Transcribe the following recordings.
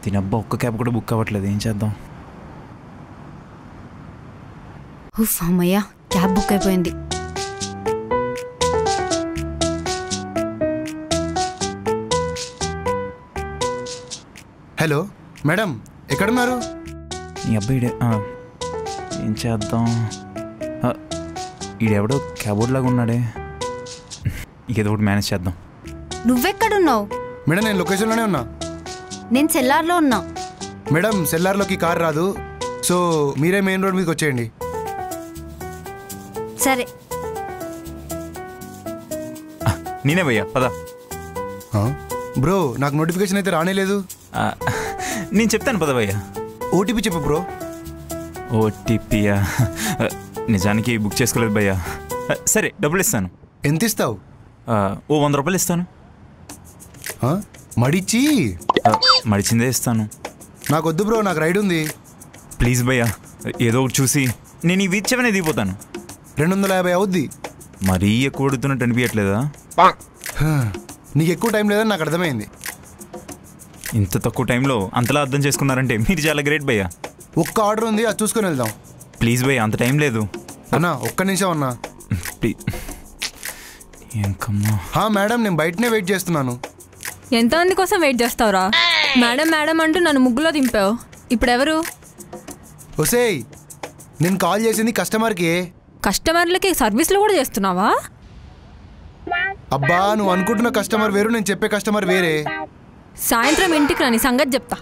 తినబ్బా ఒక్క క్యాబ్ కూడా బుక్ అవ్వట్లేదు, ఏం చేద్దాం? అమ్మయ్యా క్యాబ్ బుక్ అయిపోయింది. హలో మేడం, ఎక్కడున్నారు? నీ అబ్బాయి ఏం చేద్దాం? ఈడెవడో క్యాబోర్డ్ లాగా ఉన్నాడే, ఏదో ఒకటి మేనేజ్ చేద్దాం. నువ్వెక్కడున్నావు? మేడం నేను లొకేషన్లోనే ఉన్నా. నేను సెల్లార్లో ఉన్నా. మేడం సెల్లార్లోకి కార్ రాదు, సో మీరే మెయిన్ రోడ్ మీదకి వచ్చేయండి. సరే నేనే భయ్యా, పద. బ్రో నాకు నోటిఫికేషన్ అయితే రానేలేదు. నేను చెప్తాను పద భయ్యా. ఓటీపీ చెప్పు బ్రో. ఓటీపీయా? నిజానికి బుక్ చేసుకోలేదు భయ్యా. సరే డబ్బులు ఇస్తాను. ఎంత ఇస్తావు? ఓ 100 రూపాయలు ఇస్తాను. మడిచి మడిచిందే ఇస్తాను. నాకు వద్దు బ్రో, నాకు రైడ్ ఉంది. ప్లీజ్ భయ్యా, ఏదో ఒకటి చూసి. నేను ఈ వీచ్ ఏమైనా దిగిపోతాను. 250 అవుద్ది. మరీ ఎక్కువ అడుగుతున్నట్టు అనిపించట్లేదా? నీకు ఎక్కువ టైం లేదని నాకు అర్థమైంది. ఇంత తక్కువ టైంలో అంతలా అర్థం చేసుకున్నారంటే మీరు చాలా గ్రేట్ భయ్యా. ఒక్క ఆర్డర్ ఉంది, అది చూసుకొని వెళ్దాం. ప్లీజ్ భయ్యా, అంత టైం లేదు అన్నా. ఒక్క నిమిషం అన్నా ప్లీజ్. మేడం నేను బయటనే వెయిట్ చేస్తున్నాను. ఎంతమంది కోసం వెయిట్ చేస్తావురా? మేడం మేడం అంటూ నన్ను ముగ్గులో దింపావు. ఇప్పుడు ఎవరు? ఒసేయ్, నేను కాల్ చేసింది కస్టమర్కి. కస్టమర్లకి సర్వీస్లు కూడా చేస్తున్నావా? అబ్బా నువ్వు అనుకుంటున్న కస్టమర్ వేరు, నేను చెప్పే కస్టమర్ వేరే. సాయంత్రం ఇంటికి రాని సంగతి చెప్తా.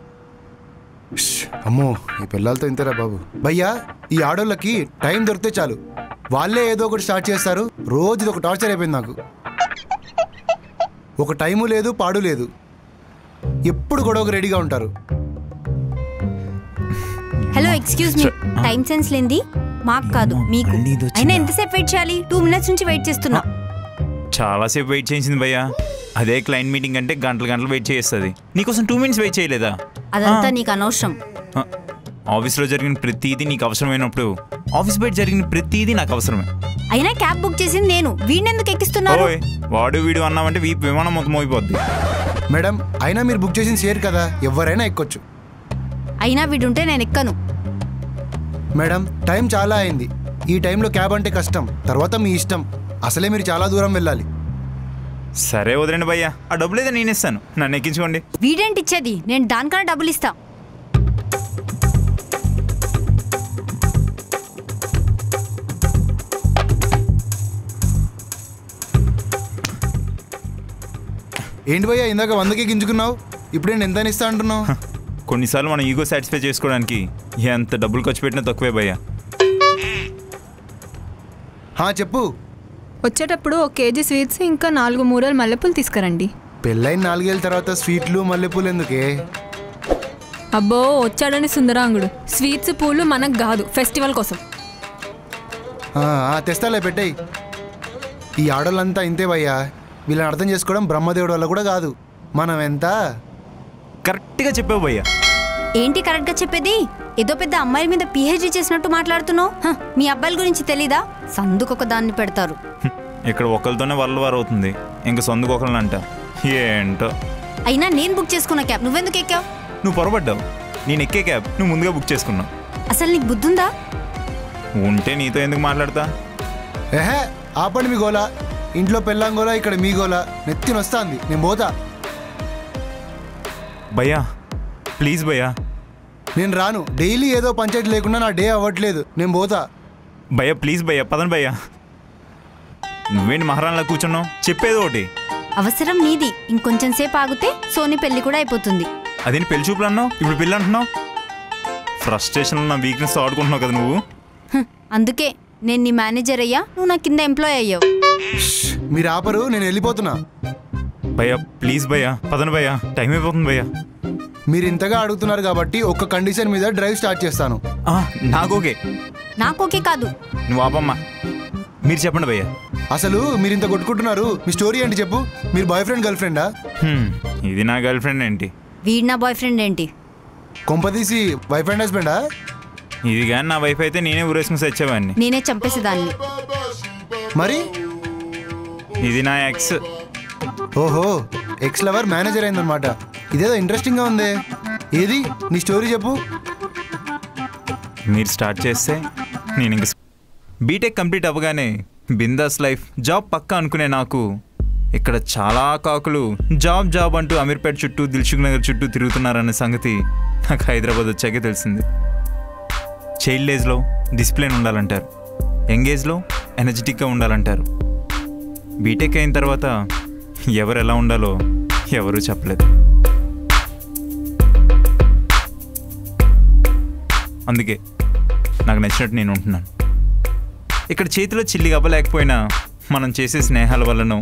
అమ్మో ఈ పిల్లలతో ఇంతరా బాబు. భయ్యా ఈ ఆడోళ్ళకి టైం దొరికితే చాలు, వాళ్ళే ఏదో ఒకటి స్టార్ట్ చేస్తారు. రోజు ఇది ఒక టార్చర్ అయిపోయింది నాకు. ఒక టైము లేదు, పాడు లేదు, ఎప్పుడు గొడవకు రెడీగా ఉంటారు. Hello excuse me, time sense లేంది మాకు కాదు మీకు. అయినా ఎంతసేపు వెయిట్ చేయాలి? 2 minutes నుంచి వెయిట్ చేస్తున్నా. చాలాసేపు వెయిట్ చేసింది భయ్యా. అదే క్లయింట్ మీటింగ్ అంటే గంటలు వెయిట్ చేస్తుంది. నీకోసం 2 minutes వెయిట్ చేయలేదా? అదంతా నీకు అనవసరం. ఆఫీస్లో జరిగిన ప్రతిదీ నీకు అవసరమైనప్పుడు ఆఫీస్ బయట జరిగిన ప్రతిదీ నాకు అవసరమే. అయినా క్యాబ్ బుక్ చేసింది నేను, వీడినెందుకు ఎక్కిస్తున్నారు? వాడు వీడు అన్నామంటే విమానం మొత్తం మోగిపోద్ది. మేడం అయినా మీరు బుక్ చేసిన షేర్ కదా, ఎవరైనా ఎక్కొచ్చు. అయినా వీడుంటే నేను ఎక్కను. మేడం టైం చాలా అయింది, ఈ టైంలో క్యాబ్ అంటే కష్టం, తర్వాత మీ ఇష్టం. అసలే మీరు చాలా దూరం వెళ్ళాలి. సరే వదిలేండి భయ్యా, ఆ డబ్బులు అయితే నేను ఇస్తాను, నన్ను ఎక్కించుకోండి. వీడేంటి ఇచ్చేది? నేను దానికన్నా డబ్బులు ఇస్తా. ఏంటి భయ్యా ఇందాక 100కి గింజుకున్నావు, ఇప్పుడు నేను ఎంత ఇస్తా అంటున్నావు? కొన్నిసార్లు మనం ఈగో సాటిస్ఫై చేసుకోవడానికి ఎంత డబ్బులు ఖర్చు పెట్టినా తక్కువే భయ్యా. చెప్పు. వచ్చేటప్పుడు 1 kg స్వీట్స్ ఇంకా 4 మూరలు మల్లెపూలు తీసుకురండి. పెళ్ళైన 4 ఏళ్ళ తర్వాత స్వీట్లు మల్లెపూలు ఎందుకే? అబ్బో వచ్చాడని సుందరాంగుడు. స్వీట్స్ పూలు మనకు కాదు, ఫెస్టివల్ కోసం. తెస్తాలే, పెట్టేయి. ఈ ఆడోళ్ళంతా ఇంతే భయ్యా, వీళ్ళని అర్థం చేసుకోవడం బ్రహ్మదేవుడు వల్ల కూడా కాదు. మనం ఎంత కరెక్ట్గా చెప్పావు భయ్యా. ఏంటి కరెక్ట్గా చెప్పేది? ఏదో పెద్ద అమ్మాయిల మీద PhD చేసినట్టు మాట్లాడుతున్నావు. మీ అబ్బాయిల గురించి తెలీదా? సందుకొక దాన్ని పెడతారు. ఇక్కడ ఒకరితోనే వారు అవుతుంది, ఇంకా సందుకు ఒకరిని అంట. ఏంటో. అయినా నేను బుక్ చేసుకున్న క్యాబ్ నువ్వెందుకు ఎక్కావు? నువ్వు పొరపడ్డావు. నేను ఎక్కే క్యాబ్ నువ్వు ముందుగా బుక్ చేసుకున్నావు. అసలు నీకు బుద్ధుందా? ఉంటే నీతో ఎందుకు మాట్లాడతా? ఆపండి మీ గోలా. ఇంట్లో పెళ్ళాం గోలా, ఇక్కడ మీ గోలా. నెత్తిని వస్తాంది, నేను పోతా. భయ్యా ప్లీజ్ భయ్యా. నేను రాను. డైలీ ఏదో పంచాయతీ లేకుండా నా డే అవ్వట్లేదు, నేను పోతా. భయ్యా ప్లీజ్ భయ్యా, పదండి భయ్యా. నువ్వేంటి మహారాణిలా కూర్చున్నావు? చెప్పేది ఒకటి. అవసరం నీది. ఇంకొంచెం సేపు ఆగితే సోని పెళ్లి కూడా అయిపోతుంది. అదేంటి పెళ్లి చూపులు అన్నావు, ఇప్పుడు పెళ్ళి అంటున్నావు? ఫ్రస్ట్రేషన్లో నా వీక్నెస్ ఆడుకుంటున్నావు కదా నువ్వు. అందుకే నేను నీ మేనేజర్ అయ్యా, నువ్వు నా కింద ఎంప్లాయ్ అయ్యావు. మీరు ఆపరు, నేను వెళ్ళిపోతున్నా. భయ్యా ప్లీజ్ భయ్యా, పదండి భయ్యా, టైం అయిపోతుంది భయ్యా. మీరు ఇంతగా అడుగుతున్నారు కాబట్టి ఒక్క కండిషన్ మీద డ్రైవ్ స్టార్ట్ చేస్తాను. నాకోకే. నాకోకే కాదు. నువ్వు ఆపమ్మా, మీరు చెప్పండి భయ్యా. అసలు మీరు ఇంత కొట్టుకుంటున్నారు, మీ స్టోరీ ఏంటి చెప్పు. మీరు బాయ్ ఫ్రెండ్ గర్ల్ ఫ్రెండా? ఇది నా గర్ల్ ఫ్రెండ్ ఏంటి? వీడు నా బాయ్ ఫ్రెండ్ ఏంటి? కొంపదీసి వైఫ్ అండ్ హస్బెండా? ఇది కానీ నా వైఫ్ అయితే నేనే ఊరేసుకుని తెచ్చేవాడిని. నేనే చంపేసేదాన్ని. మరి ఇది నా ఎక్స్. ఓహో, ఎక్స్ లవర్ మేనేజర్ అయిందనమాట. ఇదేదో ఇంట్రెస్టింగ్ గా ఉంది. ఏది నీ స్టోరీ చెప్పు. మీరు స్టార్ట్ చేస్తే నేను ఇంక బీటెక్ కంప్లీట్ అవ్వగానే బిందాస్ లైఫ్ జాబ్ పక్కా అనుకునే నాకు ఇక్కడ చాలా కాకులు జాబ్ జాబ్ అంటూ అమీర్పేట చుట్టూ దిల్సుఖ్ నగర్ చుట్టూ తిరుగుతున్నారనే సంగతి నాకు హైదరాబాద్ వచ్చాకే తెలిసింది. చైల్డ్ ఏజ్లో డిసిప్లిన్ ఉండాలంటారు, యంగ్ ఏజ్లో ఎనర్జెటిక్గా ఉండాలంటారు. బీటెక్ అయిన తర్వాత ఎవరు ఎలా ఉండాలో ఎవరూ చెప్పలేదు. అందుకే నాకు నచ్చినట్టు నేను ఉంటున్నాను. ఇక్కడ చేతిలో చిల్లిగా అవ్వలేకపోయినా మనం చేసే స్నేహాల వల్లనో,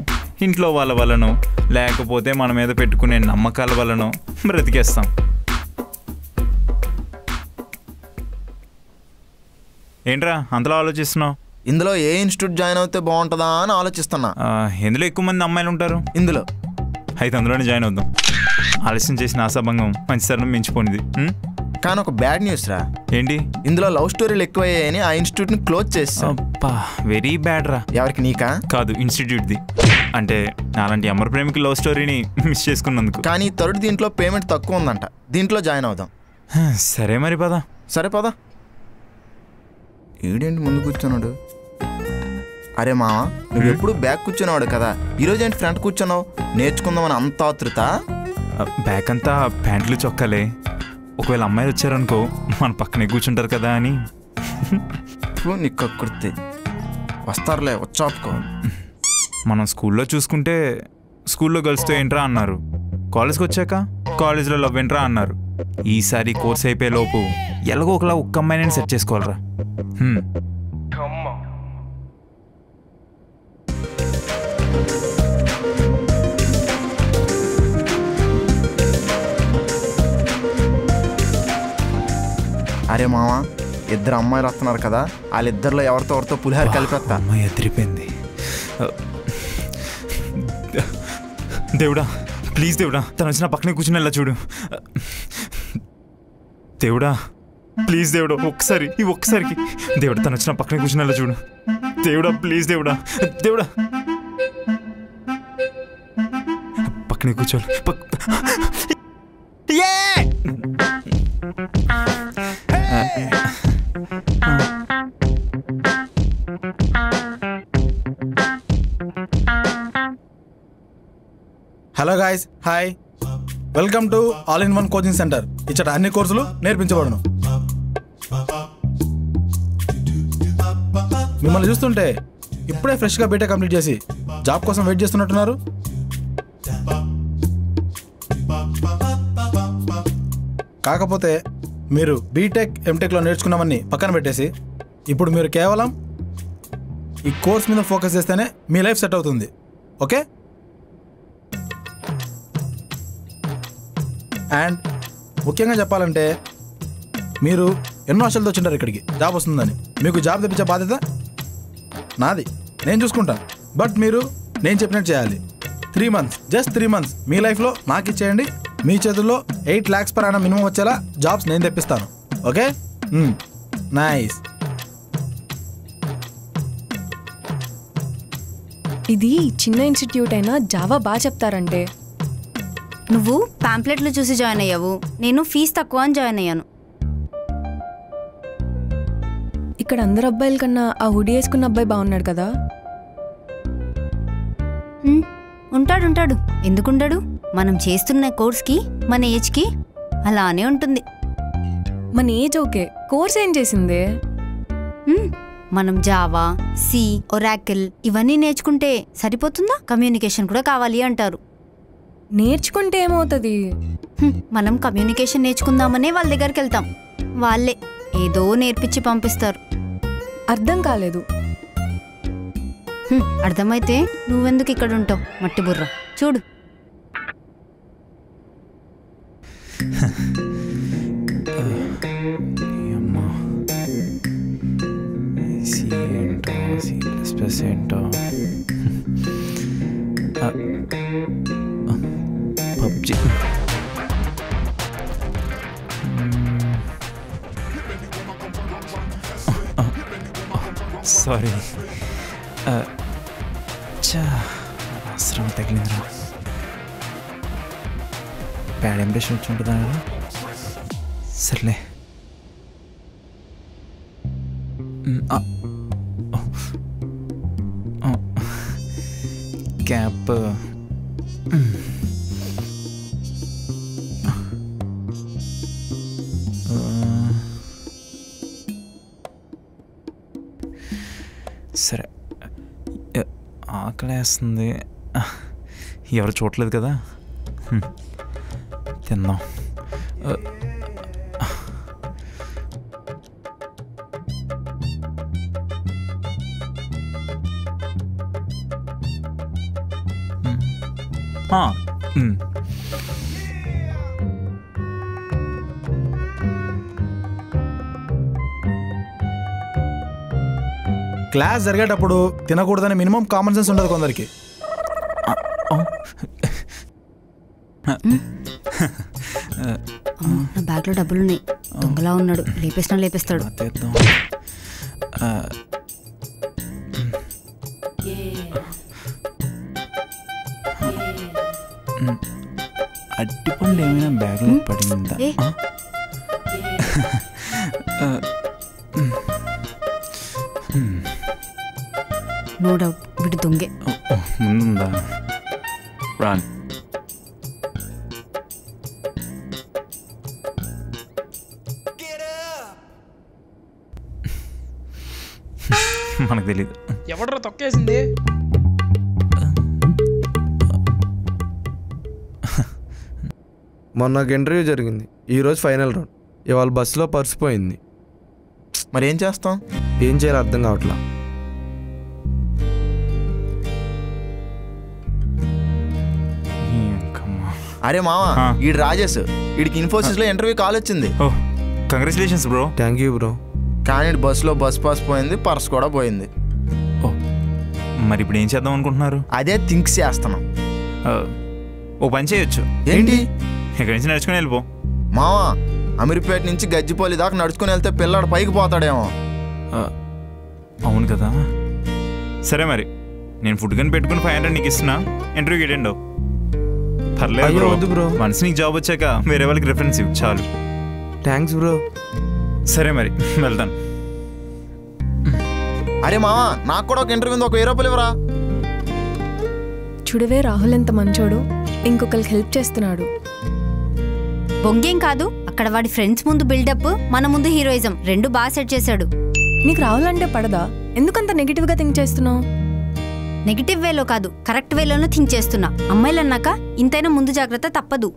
ఇంట్లో వాళ్ళ వల్లనో, లేకపోతే మన మీద పెట్టుకునే నమ్మకాల వల్లనో బ్రతికేస్తాం. ఏంట్రా అంతలా ఆలోచిస్తున్నావు? ఇందులో ఏ ఇన్స్టిట్యూట్ జాయిన్ అవుతే బాగుంటుందా అని ఆలోచిస్తున్నా. ఎందులో ఎక్కువ మంది అమ్మాయిలు ఉంటారు? ఇందులో అయితే అందులోనే జాయిన్ అవుదాం. ఆలస్యం చేసిన ఆశాభంగం మంచి తరుణం మించిపోయింది. కానీ ఒక బ్యాడ్ న్యూస్ రా. ఏంటి? ఇందులో లవ్ స్టోరీలు ఎక్కువయ్యాయని ఆ ఇన్స్టిట్యూట్ ని క్లోజ్ చేస్తాం. అబ్బా వెరీ బ్యాడ్ రా. ఎవరికి? నీకా? కాదు, ఇన్స్టిట్యూట్ది. అంటే నాలాంటి అమర ప్రేమికి లవ్ స్టోరీని మిస్ చేసుకున్నందుకు. కానీ థర్డ్ దీంట్లో పేమెంట్ తక్కువ ఉందంట, దీంట్లో జాయిన్ అవుదాం. సరే మరి పద. సరే పద. ఈడేంటి ముందు కూర్చున్నాడు? అరే మావా, నువ్వు ఎప్పుడు బ్యాక్ కూర్చున్నావాడు కదా, ఈరోజు ఏంటి ఫ్రంట్ కూర్చున్నావు? నేర్చుకుందామని అంత ఆతృత? బ్యాక్ అంతా ప్యాంట్లు చొక్కాలే, ఒకవేళ అమ్మాయిలు వచ్చారనుకో మన పక్కనే కూర్చుంటారు కదా అని. నీకు కుర్తి వస్తారులే, వచ్చాపుకో. మనం స్కూల్లో చూసుకుంటే స్కూల్లో గర్ల్స్తో ఏంట్రా అన్నారు, కాలేజ్కి వచ్చాక కాలేజ్లో లవ్ ఏంట్రా అన్నారు. ఈసారి కోర్స్ అయిపోయే లోపు ఎలాగో ఒకలా ఒక్క అమ్మాయిని సెట్ చేసుకోవాలరా. అరే మావా, ఇద్దరు అమ్మాయిలు వస్తున్నారు కదా, వాళ్ళిద్దరిలో ఎవరితో పులిహార కలిపేస్తా. అమ్మాయి ఎదిరిపోయింది. దేవుడా ప్లీజ్ దేవుడా, తను వచ్చిన పక్కనే కూర్చునేలా చూడు. దేవుడా ప్లీజ్ దేవుడా, ఒక్కసారికి దేవుడా తను వచ్చిన పక్కనే కూర్చునేలా చూడు. దేవుడా ప్లీజ్ దేవుడా, దేవుడా పక్కనే కూర్చోవాలి. Hello guys, hi, welcome to all in one coaching centre. ఇచ్చట అన్ని కోర్సులు నేర్పించబడును. మిమ్మల్ని చూస్తుంటే ఇప్పుడే ఫ్రెష్గా బీటెక్ కంప్లీట్ చేసి జాబ్ కోసం వెయిట్ చేస్తున్నట్టున్నారు. కాకపోతే మీరు బీటెక్ ఎంటెక్లో నేర్చుకున్నామని పక్కన పెట్టేసి ఇప్పుడు మీరు కేవలం ఈ కోర్స్ మీద ఫోకస్ చేస్తేనే మీ లైఫ్ సెట్ అవుతుంది. ఓకే? అండ్ ముఖ్యంగా చెప్పాలంటే మీరు ఎన్నో ఆశలతో వచ్చింటారు ఇక్కడికి జాబ్ వస్తుందని. మీకు జాబ్ తెప్పించే బాధ్యత నాది, నేను చూసుకుంటాను. బట్ మీరు నేను చెప్పినట్టు చేయాలి. 3 months, జస్ట్ 3 months మీ లైఫ్లో నాకు ఇచ్చేయండి. మీ చేతుల్లో 8 lakhs per annum మినిమం వచ్చేలా జాబ్స్ నేను తెప్పిస్తాను. ఓకే? నైస్. ఇది చిన్న ఇన్స్టిట్యూట్ అయినా జావా బాగా చెప్తారంటే. నువ్వు పాంప్లెట్లు చూసి జాయిన్ అయ్యావు, నేను ఫీజు తక్కువ అని జాయిన్ అయ్యాను. ఇక్కడ అందరు అబ్బాయిల కన్నా ఆ హుడీ వేసుకున్న అబ్బాయి బాగున్నాడు కదా. ఉంటాడు, ఎందుకుంటాడు? మనం చేస్తున్న కోర్స్కి మన ఏజ్కి అలానే ఉంటుంది. మన ఏజ్ ఓకే, కోర్స్ ఏం చేసిందే? మనం జావా, సి, ఒరాకిల్ ఇవన్నీ నేర్చుకుంటే సరిపోతుందా? కమ్యూనికేషన్ కూడా కావాలి అంటారు. నేర్చుకుంటే ఏమవుతుంది? మనం కమ్యూనికేషన్ నేర్చుకుందామనే వాళ్ళ దగ్గరికి వెళ్తాం, వాళ్ళే ఏదో నేర్పించి పంపిస్తారు. అర్థం కాలేదు. అర్థమైతే నువ్వెందుకు ఇక్కడ ఉంటావు? మట్టి బుర్ర చూడు. పబ్జి. సారీ, అవసరం తగిలిందిరా. బ్యాడ్ ఇంప్రెషన్ వచ్చి ఉంటుందా? సర్లే. క్యాప్ సరే. ఆకలేస్తుంది. ఎవరు చూడలేదు కదా, తిందాం. క్లాస్ జరిగేటప్పుడు తినకూడదని మినిమం కామన్ సెన్స్ ఉండదు కొందరికి. నా బ్యాగ్లో డబ్బులున్నాయి. దొంగలా ఉన్నాడు, లేపేస్తాడు. అట్టిపండు ఏమైనా బ్యాగ్లో పడిందా? నో డౌట్ వీడి దొంగే. ముందుందా? రాన్. మనకు తెలీదు. ఎవడ్రా తొక్కేసింది? మొన్న నాకు ఇంటర్వ్యూ జరిగింది, ఈరోజు ఫైనల్ రౌండ్. ఇవాళ బస్సులో పర్స్ పోయింది. మరి ఏం చేస్తాం? ఏం చేయాలో అర్థం కావట్లా. అరే మావా, ఈడు రాజేష్. వీడికి ఇన్ఫోసిస్లో ఇంటర్వ్యూ కాల్ వచ్చింది. Oh, congratulations bro. Thank you bro. కానీ బస్సులో బస్ పాస్ పోయింది, పర్స్ కూడా పోయింది. ఓ, మరి ఇప్పుడు ఏం చేద్దాం అనుకుంటున్నారు? అదే థింక్స్ చేస్తున్నాం. ఓ పని చేయొచ్చు. ఏంటి? ఇక్కడి నుంచి నడుచుకుని వెళ్ళిపో. మావా, అమీర్పేట నుంచి గజ్జిపల్లి దాకా నడుచుకుని వెళ్తే పిల్లాడు పైకి పోతాడేమో. అవును కదా. సరే మరి నేను ఫుడ్ గన్ పెట్టుకుని 500 నీకు ఇస్తున్నా. ఇంటర్వ్యూకి అటెండ్ అవ్వు. పర్లేదు బ్రో, మనసు నీకు జాబ్ వచ్చాక వేరే వాళ్ళకి రిఫరెన్స్ ఇవ్వు చాలు. Thanks bro. సరే మరి వెళ్తాను. అరే మావా, నాకు కూడా ఒక ఇంటర్వ్యూ ఉంది, ఒక 1000 రూపాయలు ఇవ్వరా? చూడవే రాహుల్ ఎంత మంచోడు, ఇంకొకరికి హెల్ప్ చేస్తున్నాడు. బొంగేం కాదు, అక్కడ వాడి ఫ్రెండ్స్ ముందు బిల్డప్, మన ముందు హీరోయిజం రెండు బాగా సెట్ చేశాడు. నీకు రాహుల్ అంటే పడదా? ఎందుకంత నెగిటివ్గా థింక్ చేస్తున్నావు? నెగిటివ్ వేలో కాదు, కరెక్ట్ వేలోనూ థింక్ చేస్తున్నా. అమ్మాయిలన్నాక ఇంతైనా ముందు జాగ్రత్త తప్పదు.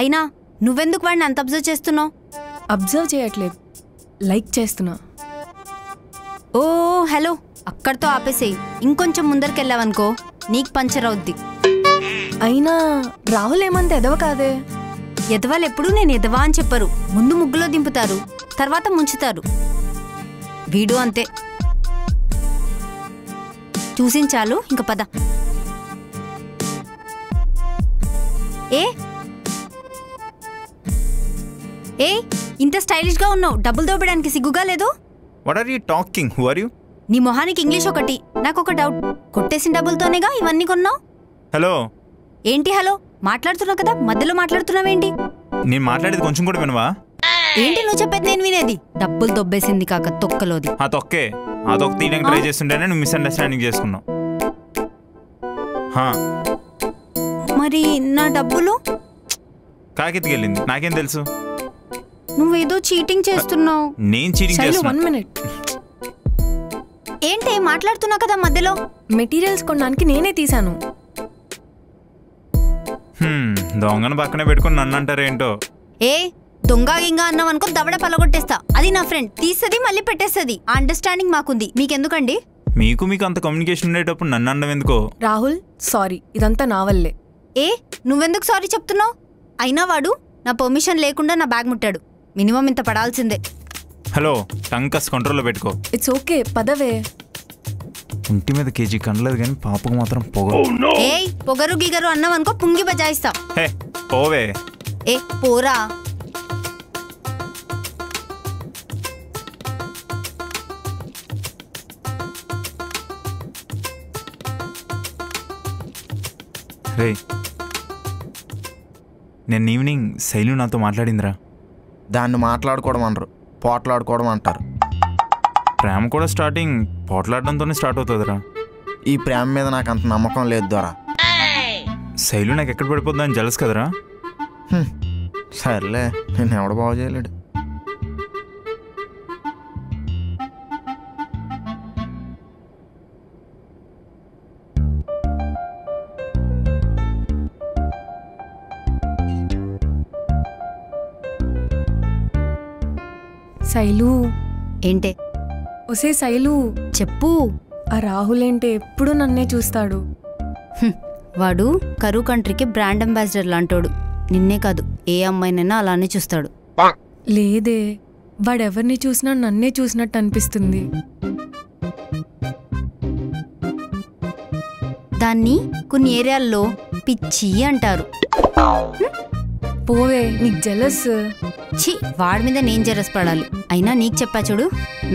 అయినా నువ్వెందుకు వాడిని అంత అబ్జర్వ్ చేస్తున్నావు? అబ్జర్వ్ చేయట్లేదు, లైక్ చేస్తున్నా. ఓ హలో, అక్కడితో ఆపేసేయి. ఇంకొంచెం ముందరికెళ్ళావనుకో నీకు పంచర్ అవుద్ది. అయినా రాహుల్ ఏమంత ఎదవ కాదే. ఎదవాళ్ళు ఎప్పుడు నేను ఎదవా అని చెప్పరు. ముందు ముగ్గులో దింపుతారు, తర్వాత ముంచుతారు. వీడు అంతే. చూసించాలు, ఇంక పద. ఏ ఇంత స్టైలిష్ గా ఉన్నావు, డబ్బులు దోపడానికి సిగ్గుగా లేదు? What are you talking? Who are you? నీ మొహానికి ఇంగ్లీష్ ఒకటి. నాకు ఒక డౌట్, కొట్టేసిన డబ్బులతోనేగా ఇవన్నీ కొన్నావు? హలో. ఏంటి హలో? మాట్లాడుతున్నావు కదా, మధ్యలో మాట్లాడుతున్నావేంటి? నేను మాట్లాడేది కొంచెం కూడా వినవా? ఏంటి నువ్వు చెప్పేది నేను వినేది? డబ్బులు దొబ్బేసింది కాక తొక్కలోది. ఆ తొక్కే, ఆ తొక్క తీయడానికి ట్రై చేస్తుంటేనే నువ్వు మిస్అండర్స్టాండింగ్ చేసుకున్నావు. మరి నా డబ్బులు? కాకెత్తికెళ్ళింది, నాకేం తెలుసు? నువ్వేదో చీటింగ్ చేస్తున్నావు. నేను చీటింగ్ చేస్తున్నా? 1 minute. ఏంటి మాట్లాడుతున్నావు కదా మధ్యలో? మెటీరియల్స్ కొనడానికి నేనే తీసాను. దొంగను పక్కనే పెట్టుకుని నన్ను అంటారేంటో. ఏ దొంగ గింగ అన్నావు అనుకో, దవడ పలగొట్టేస్తా. అది నా ఫ్రెండ్, తీస్తుంది మళ్ళీ పెట్టేస్తుంది. ఆ అండర్స్టాండింగ్ మాకుంది, మీకెందుకండి? మీకు అంత కమ్యూనికేషన్ ఉండేటప్పుడు నన్ను అనడం ఎందుకో? రాహుల్ సారీ, ఇదంతా నా వల్లే. ఏ నువ్వెందుకు సారీ చెప్తున్నావు? అయినా వాడు నా పర్మిషన్ లేకుండా నా బ్యాగ్ ముట్టాడు. మినిమం ఇంత పడాల్సిందే. హలో, టంకస్ కంట్రోల్లో పెట్టుకో. ఇట్స్ ఓకే, పదవే. ఇంటి మీద కేజీ కండలేదు కానీ పాపకు మాత్రం పొగరు. ఏయ్ పొగరు గిగరు అన్నావు అనుకో, పుంగి బజాయిస్తా. హే పోవే. ఏ పోరా. నేను ఈవినింగ్ శైలు నాతో మాట్లాడిందిరా. దాన్ని మాట్లాడుకోవడం అనరు, పోట్లాడుకోవడం అంటారు. ప్రేమ కూడా స్టార్టింగ్ పోట్లాడడంతోనే స్టార్ట్ అవుతుందిరా. ఈ ప్రేమ మీద నాకు అంత నమ్మకం లేదు దొరా. శైలు నాకు ఎక్కడ పడిపోద్దని జలస్ కదరా. సర్లే, నేను ఎవడ బాగు చేయలేడు. శైలు, ఏంటే? ఒసే శైలు, చెప్పు. ఆ రాహుల్ ఏంటి ఎప్పుడు నన్నే చూస్తాడు? వాడు కరువు కంట్రీకి బ్రాండ్ అంబాసిడర్ లాంటోడు. నిన్నే కాదు, ఏ అమ్మాయినైనా అలానే చూస్తాడు. లేదే, వాడెవరిని చూసినా నన్నే చూసినట్టు అనిపిస్తుంది. దాన్ని కొన్ని ఏరియాల్లో పిచ్చి అంటారు. పోవే, నీకు జెలస్. ఛీ, వాడి మీద నేను జెలస్ పడాలి? అయినా నీకు చెప్పా చూడు,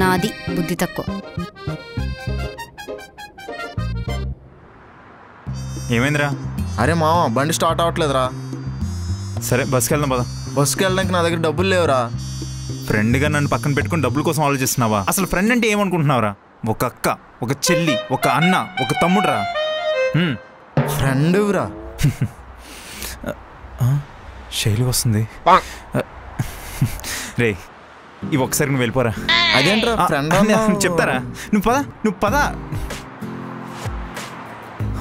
నాది బుద్ధి తక్కువ. ఏమైందిరా? అరే మామ, బండి స్టార్ట్ అవ్వట్లేదురా. సరే బస్కి వెళ్దాం పద. బస్సుకి వెళ్ళడానికి నా దగ్గర డబ్బులు లేవురా. ఫ్రెండ్గా నన్ను పక్కన పెట్టుకుని డబ్బుల కోసం ఆలోచిస్తున్నావా? అసలు ఫ్రెండ్ అంటే ఏమనుకుంటున్నావురా? ఒక అక్క, ఒక చెల్లి, ఒక అన్న, ఒక తమ్ముడురా. ఫ్రెండ్రా. శైలు వస్తుంది. రే, ఇవి ఒకసారి నువ్వు వెళ్ళిపోరా. అదేంట్రా ఫ్రెండ్? చెప్తారా? నువ్వు పద.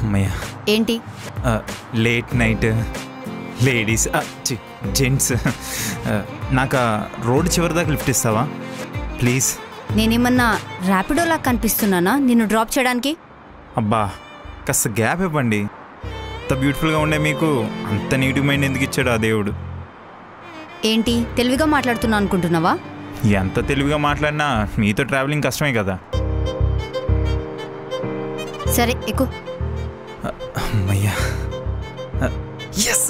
అమ్మయ్య. ఏంటి? లేట్ నైట్ లేడీస్, జెంట్స్, నాకు రోడ్ చివరి దాకా లిఫ్ట్ ఇస్తావా ప్లీజ్? నేనేమన్నా ర్యాపిడోలా కనిపిస్తున్నానా నిన్ను డ్రాప్ చేయడానికి? అబ్బా, కాస్త గ్యాప్ ఇవ్వండి. అంత బ్యూటిఫుల్గా ఉండే మీకు అంత నెగిటివ్ మైండ్ ఎందుకు ఇచ్చాడు ఆ దేవుడు? ఏంటి తెలివిగా మాట్లాడుతున్నా అనుకుంటున్నావా? ఎంత తెలివిగా మాట్లాడినా మీతో ట్రావెలింగ్ కష్టమే కదా. సరే ఎక్కు. అమ్మయ్యా. ఎస్.